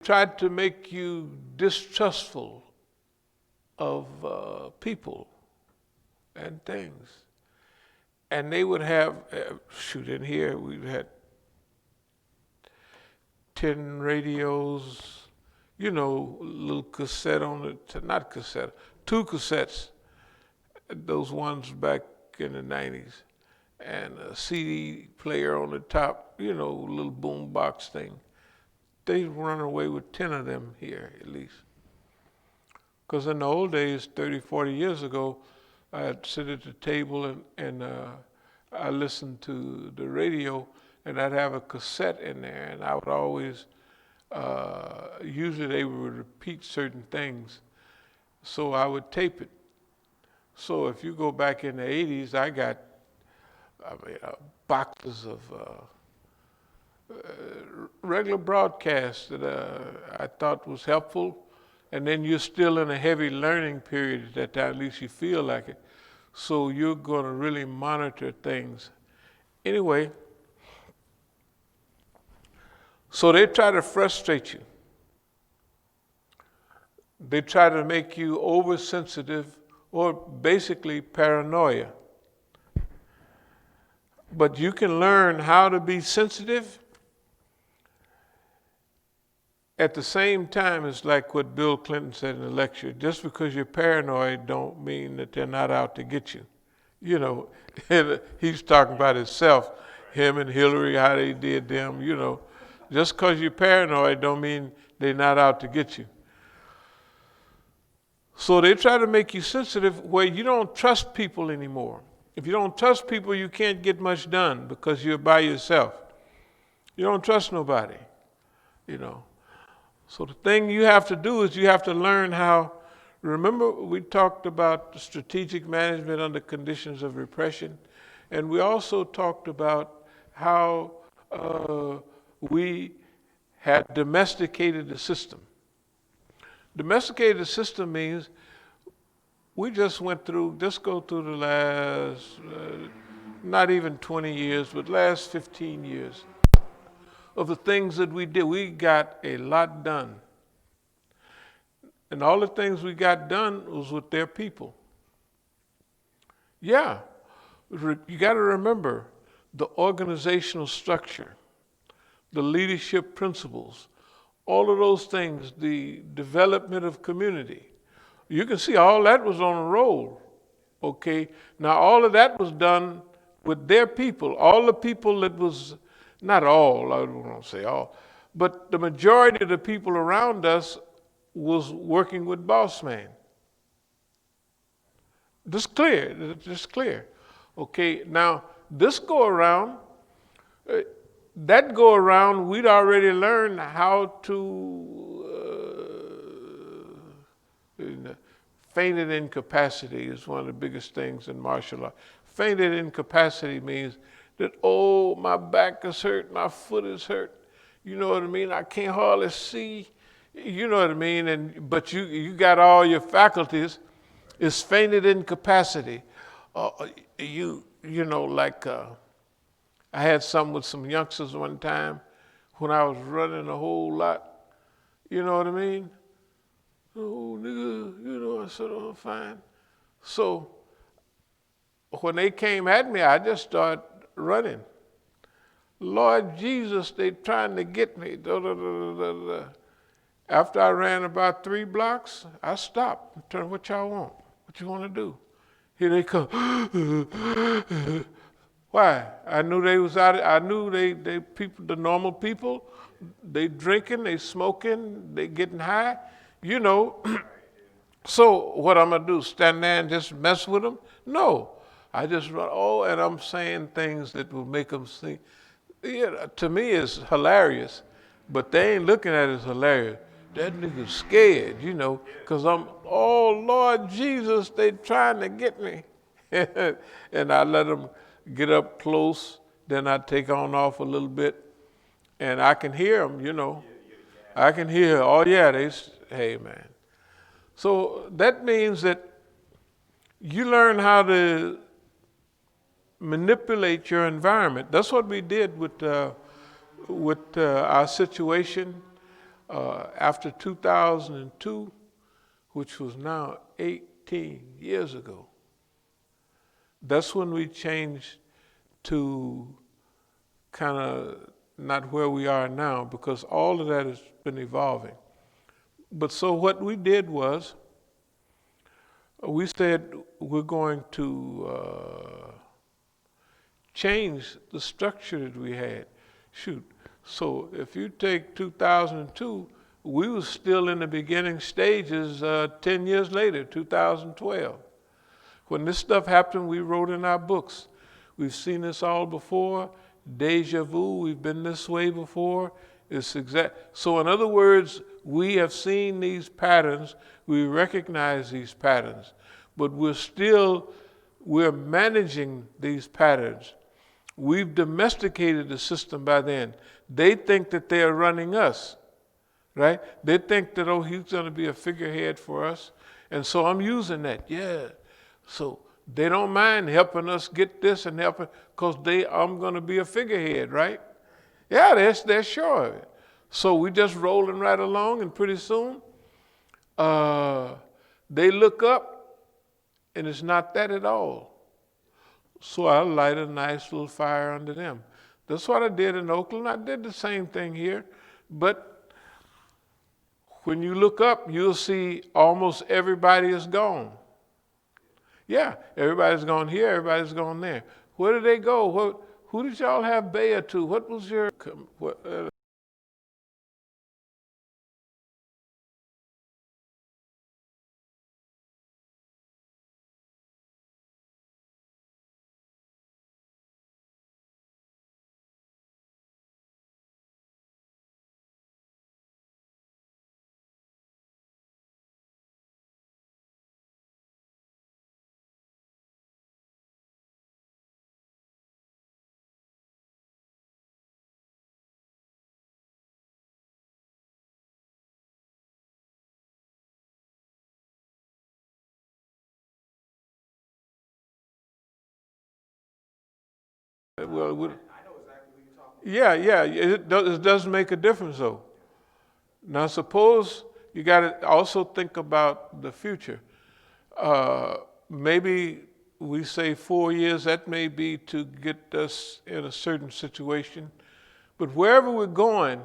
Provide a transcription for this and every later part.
tried to make you distrustful of people and things. And they would have, in here we had 10 radios, little cassette on it, not cassette, 2 cassettes, those ones back in the 90s, and a CD player on the top, little boom box thing. They run away with 10 of them here, at least. Because in the old days, 30, 40 years ago, I'd sit at the table and I listened to the radio, and I'd have a cassette in there, and I would always, usually they would repeat certain things, so I would tape it. So if you go back in the 80s, I got boxes of regular broadcasts that I thought was helpful, and then you're still in a heavy learning period at that time, at least you feel like it. So you're going to really monitor things. Anyway, so they try to frustrate you. They try to make you oversensitive or basically paranoia. But you can learn how to be sensitive. At the same time, it's like what Bill Clinton said in the lecture, just because you're paranoid don't mean that they're not out to get you. He's talking about himself, him and Hillary, how they did them, Just because you're paranoid don't mean they're not out to get you. So they try to make you sensitive where you don't trust people anymore. If you don't trust people, you can't get much done because you're by yourself. You don't trust nobody, So the thing you have to do is you have to learn how, remember we talked about strategic management under conditions of repression, and we also talked about how we had domesticated the system. Domesticated the system means we just go through the last, not even 20 years, but last 15 years of the things that we did. We got a lot done. And all the things we got done was with their people. Yeah, you got to remember the organizational structure, the leadership principles, all of those things, the development of community. You can see all that was on a roll, okay? Now all of that was done with their people. All the people that was, not all, I don't want to say all, but the majority of the people around us was working with Boss Man. Just clear. Okay, now this go around, we'd already learned how to fainted incapacity is one of the biggest things in martial art. Fainted incapacity means that, my back is hurt, my foot is hurt. You know what I mean? I can't hardly see. You know what I mean? But you got all your faculties. It's fainted incapacity. I had something with some youngsters one time when I was running a whole lot. You know what I mean? Oh, nigga, I said, oh, fine. So when they came at me, I just started running. Lord Jesus, they trying to get me. After I ran about 3 blocks, I stopped. Turned, what y'all want? What you want to do? Here they come. Why? I knew they was out. I knew they people, the normal people, they drinking, they smoking, they getting high. So what I'm gonna do? Stand there and just mess with them? No, I just run. And I'm saying things that will make them see. Yeah, to me, it's hilarious, but they ain't looking at it as hilarious. That nigga's scared, because I'm, Lord Jesus, they trying to get me. And I let them get up close, then I take on off a little bit, and I can hear them, I can hear, hey, man. So that means that you learn how to manipulate your environment. That's what we did with our situation. After 2002, which was now 18 years ago, that's when we changed to kind of not where we are now, because all of that has been evolving. But so what we did was, we said we're going to change the structure that we had. Shoot, so if you take 2002, we were still in the beginning stages 10 years later, 2012. When this stuff happened, we wrote in our books, we've seen this all before, deja vu, we've been this way before. It's exact. So in other words, we have seen these patterns, we recognize these patterns, but we're managing these patterns. We've domesticated the system by then. They think that they're running us, right? They think that, oh, he's going to be a figurehead for us. And so I'm using that, yeah. So they don't mind helping us get this and helping, because I'm going to be a figurehead, right? Yeah, they're sure of it. So we just rolling right along, and pretty soon they look up, and it's not that at all. So I light a nice little fire under them. That's what I did in Oakland. I did the same thing here. But when you look up, you'll see almost everybody is gone. Yeah, everybody's gone here, everybody's gone there. Where did they go? Who did y'all have Bayer to? What was your... Well, yeah, it does make a difference though. Now suppose you got to also think about the future. Maybe we say 4 years, that may be to get us in a certain situation. But wherever we're going,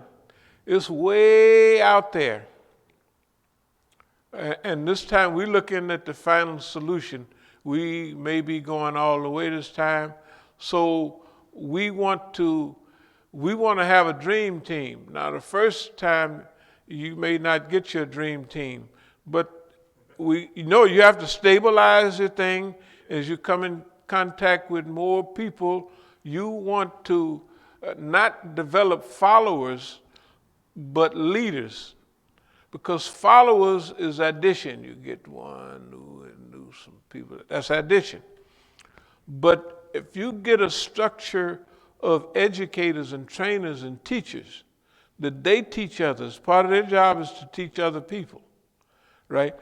it's way out there. And this time we're looking at the final solution. We may be going all the way this time. So we want to have a dream team. Now the first time you may not get your dream team, but you have to stabilize your thing. As you come in contact with more people, you want to not develop followers, but leaders. Because followers is addition. You get one new some people. That's addition. But if you get a structure of educators and trainers and teachers, that they teach others, part of their job is to teach other people, right?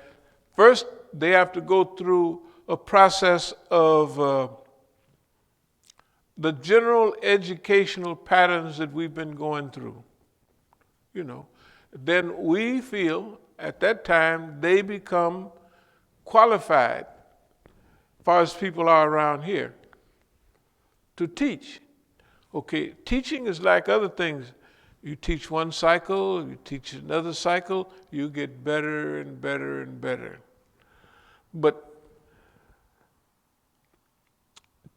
First, they have to go through a process of the general educational patterns that we've been going through, Then we feel at that time they become qualified, as far as people are around here, to teach. Okay, teaching is like other things. You teach one cycle, you teach another cycle, you get better and better and better. But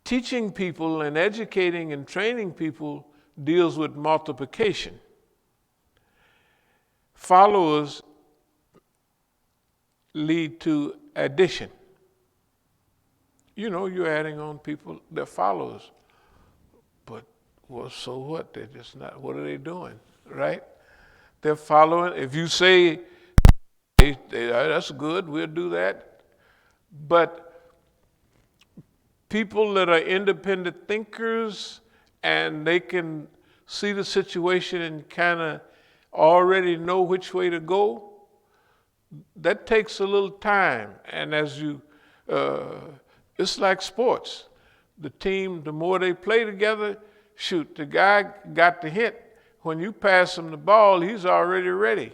teaching people and educating and training people deals with multiplication. Followers lead to addition. You're adding on people, they're followers. But, well, so what? They're just not, what are they doing, right? They're following. If you say, that's good, we'll do that. But people that are independent thinkers and they can see the situation and kind of already know which way to go, that takes a little time. And as it's like sports. The team, the more they play together, the guy got the hint. when you pass him the ball, he's already ready.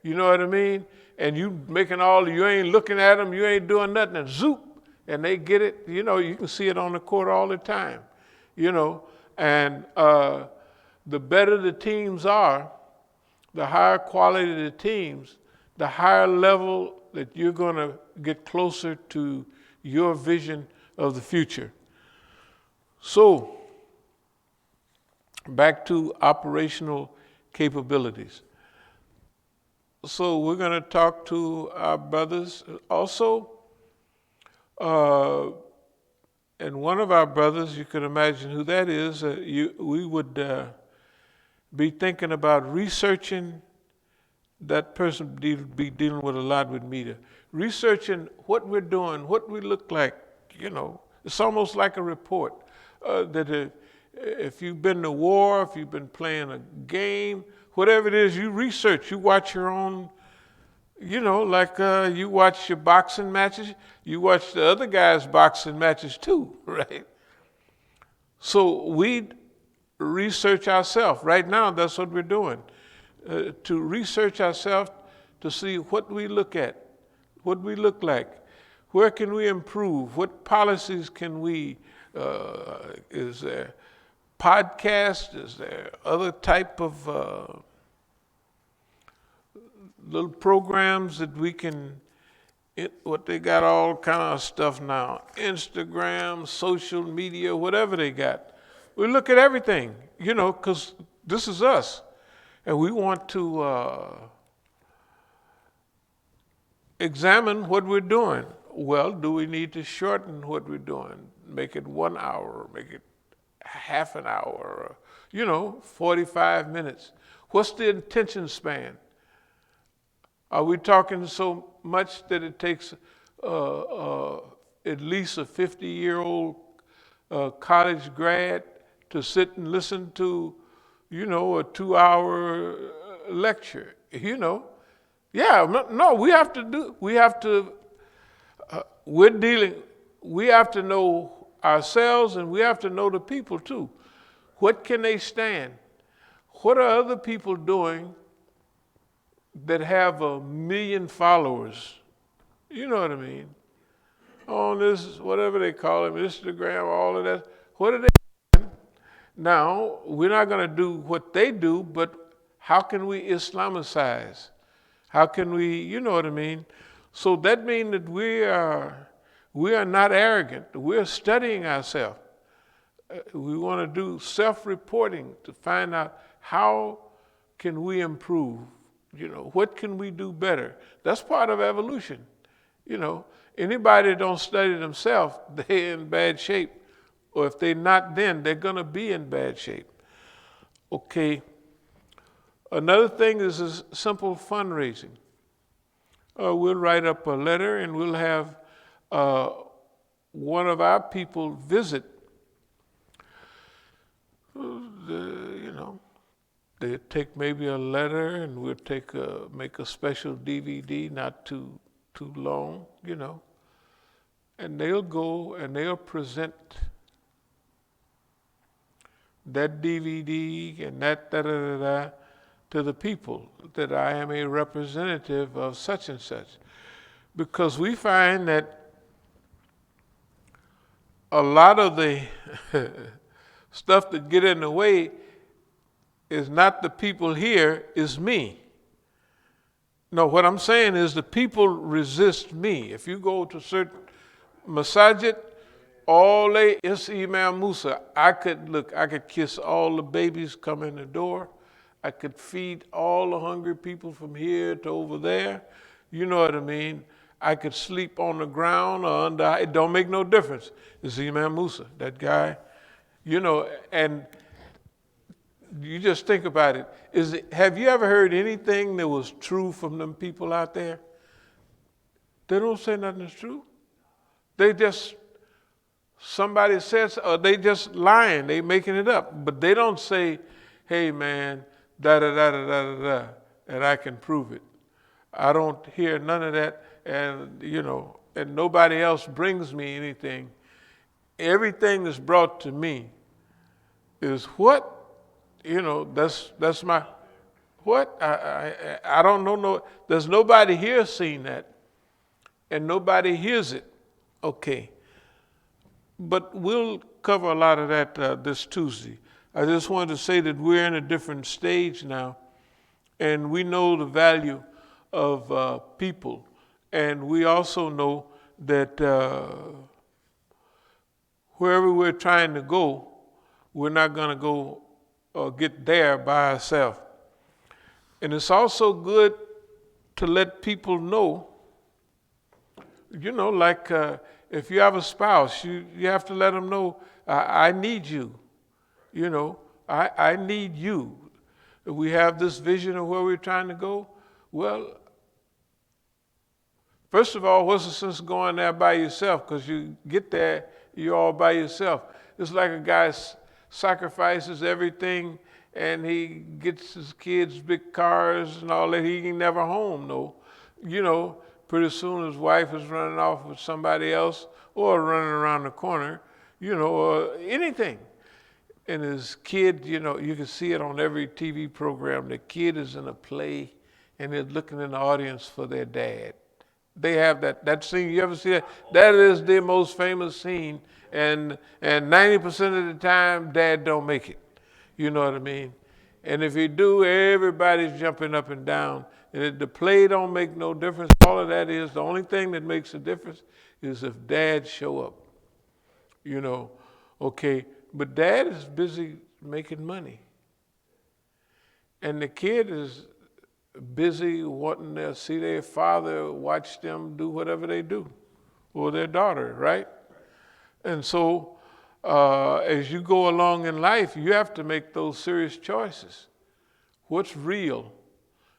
You know what I mean? And you ain't looking at them, you ain't doing nothing, and zoop, and they get it. You know, you can see it on the court all the time. You know, and the better the teams are, the higher quality the teams, the higher level that you're going to get closer to your vision of the future. So, back to operational capabilities. So we're going to talk to our brothers also. And one of our brothers, you can imagine who that is, we would be thinking about researching. That person be dealing with a lot with media. Researching what we're doing, what we look like, you know. It's almost like a report. That if you've been to war, if you've been playing a game, whatever it is, you research, you watch your own, you know, like you watch your boxing matches, you watch the other guys' boxing matches too, right? So we research ourselves. Right now, that's what we're doing. To research ourselves to see what we look at, what we look like, where can we improve, what policies can we, is there podcast, is there other type of little programs that we can, what they got all kind of stuff now, Instagram, social media, whatever they got. We look at everything, you know, because this is us. And we want to examine what we're doing. Well, do we need to shorten what we're doing? Make it 1 hour, make it half an hour, or, you know, 45 minutes. What's the attention span? Are we talking so much that it takes at least a 50-year-old college grad to sit and listen to, you know, a 2-hour lecture, you know? Yeah, no, we have to, we have to know ourselves, and we have to know the people too. What can they stand? What are other people doing that have 1 million followers? You know what I mean? On this, whatever they call it, Instagram, all of that. What are they doing? Now, we're not going to do what they do, but how can we Islamicize? How can we, you know what I mean? So that means that we are not arrogant. We're studying ourselves. We want to do self-reporting to find out how can we improve. You know, what can we do better? That's part of evolution. You know, anybody that don't study themselves, they're in bad shape. Or if they're not, then they're going to be in bad shape. Okay. Another thing is simple fundraising. We'll write up a letter and we'll have one of our people visit. You know, they take maybe a letter and we'll make a special DVD, not too long, you know, and they'll go and they'll present that DVD and that to the people, that I am a representative of such and such. Because we find that a lot of the stuff that get in the way is not the people here, is me. No, what I'm saying is the people resist me. If you go to certain Masjid, it's Imam Musa. I could kiss all the babies come in the door. I could feed all the hungry people from here to over there. You know what I mean? I could sleep on the ground or under. It don't make no difference. It's Imam Musa, that guy. You know, and you just think about it. Have you ever heard anything that was true from them people out there? They don't say nothing that's true. They just, somebody says, or they just lying. They making it up. But they don't say, hey man, da-da-da-da-da-da-da, and I can prove it. I don't hear none of that, and you know, and nobody else brings me anything. Everything that's brought to me is what That's my what? I don't know. No, there's nobody here seen that, and nobody hears it. Okay, but we'll cover a lot of that this Tuesday. I just wanted to say that we're in a different stage now, and we know the value of people, and we also know that wherever we're trying to go, we're not going to go or get there by ourselves. And it's also good to let people know, like if you have a spouse, you have to let them know, I need you. I need you. We have this vision of where we're trying to go. Well, first of all, what's the sense of going there by yourself? Because you get there, you're all by yourself. It's like a guy sacrifices everything and he gets his kids big cars and all that. He ain't never home, no. Pretty soon his wife is running off with somebody else or running around the corner, or anything. And his kid, you can see it on every TV program. The kid is in a play and they're looking in the audience for their dad. They have that scene. You ever see that? That is the most famous scene. And 90% of the time, dad don't make it. You know what I mean? And if he do, everybody's jumping up and down. And the play don't make no difference. All of that is, the only thing that makes a difference is if dad show up. Okay, but dad is busy making money. And the kid is busy wanting to see their father, watch them do whatever they do, or their daughter, right? And so as you go along in life, you have to make those serious choices. What's real?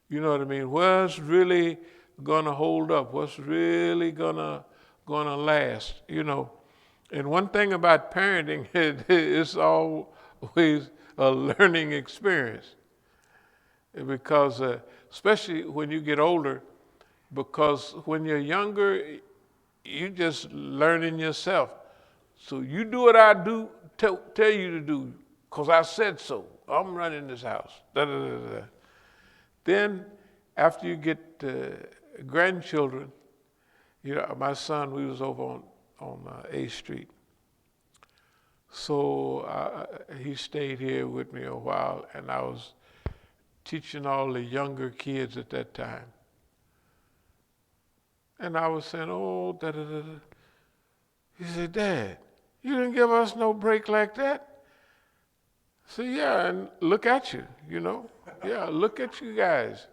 You know what I mean? What's really gonna hold up? What's really gonna last? And one thing about parenting, it's always a learning experience. Because especially when you get older, because when you're younger, you just learning yourself. So you do what I do, tell you to do, because I said so. I'm running this house. Da, da, da, da. Then after you get grandchildren, my son, we was over on 8th Street. So he stayed here with me a while, and I was teaching all the younger kids at that time. And I was saying, oh, da da da da. He said, Dad, you didn't give us no break like that. I said, yeah, and look at you, Yeah, look at you guys.